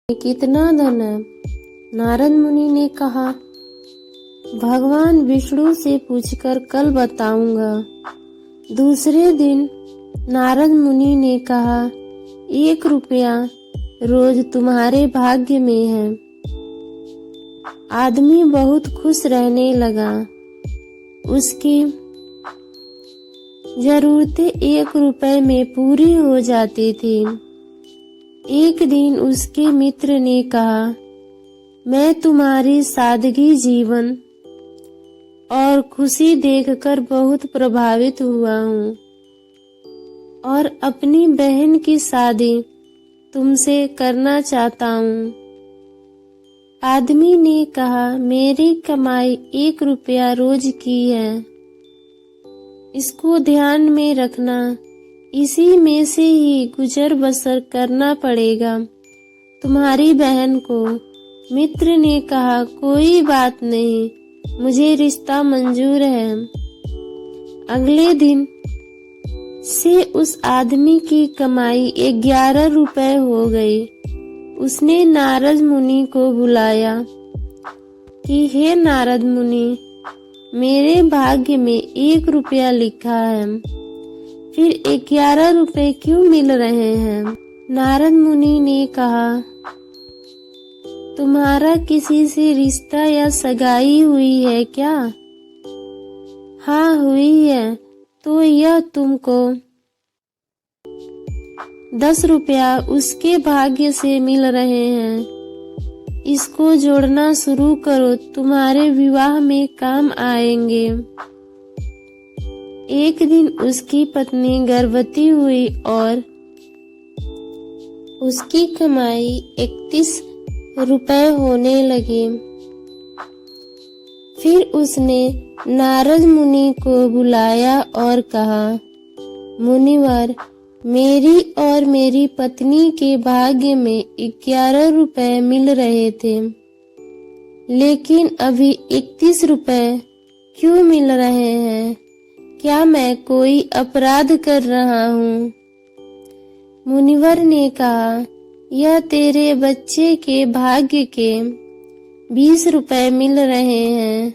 कितना धन है? नारद मुनि ने कहा, भगवान विष्णु से पूछकर कल बताऊंगा। दूसरे दिन नारद मुनि ने कहा, 1 रुपया रोज तुम्हारे भाग्य में है। आदमी बहुत खुश रहने लगा। उसकी जरूरतें 1 रुपए में पूरी हो जाती थी। एक दिन उसके मित्र ने कहा, मैं तुम्हारी सादगी जीवन और खुशी देखकर बहुत प्रभावित हुआ हूँ और अपनी बहन की शादी तुमसे करना चाहता हूँ। आदमी ने कहा, मेरी कमाई 1 रुपया रोज की है। इसको ध्यान में रखना, इसी में से ही गुजर बसर करना पड़ेगा तुम्हारी बहन को। मित्र ने कहा, कोई बात नहीं, मुझे रिश्ता मंजूर है। अगले दिन से उस आदमी की कमाई 11 रुपए हो गई। उसने नारद मुनि को बुलाया कि हे नारद मुनि, मेरे भाग्य में 1 रुपया लिखा है, फिर 11 रुपए क्यों मिल रहे हैं? नारद मुनि ने कहा, तुम्हारा किसी से रिश्ता या सगाई हुई है क्या? हाँ हुई है, तो यह तुमको 10 रुपया उसके भाग्य से मिल रहे हैं। इसको जोड़ना शुरू करो, तुम्हारे विवाह में काम आएंगे। एक दिन उसकी पत्नी गर्भवती हुई और उसकी कमाई 31 रुपए होने लगी। फिर उसने नारद मुनि को बुलाया और कहा, मुनिवर, मेरी और मेरी पत्नी के भाग्य में 11 रुपए मिल रहे थे, लेकिन अभी 31 रुपए क्यों मिल रहे हैं? क्या मैं कोई अपराध कर रहा हूँ? मुनिवर ने कहा, यह तेरे बच्चे के भाग्य के 20 रुपए मिल रहे हैं।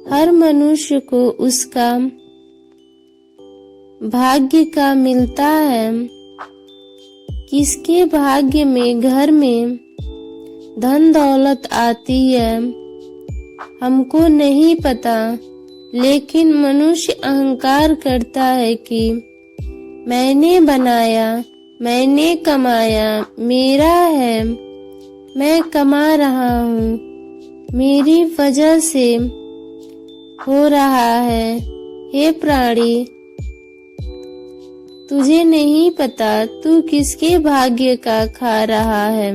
हर मनुष्य को उसका भाग्य का मिलता है। किसके भाग्य में घर में धन दौलत आती है हमको नहीं पता, लेकिन मनुष्य अहंकार करता है कि मैंने बनाया, मैंने कमाया, मेरा है, मैं कमा रहा हूँ, मेरी वजह से हो रहा है। हे प्राणी, तुझे नहीं पता तू किसके भाग्य का खा रहा है।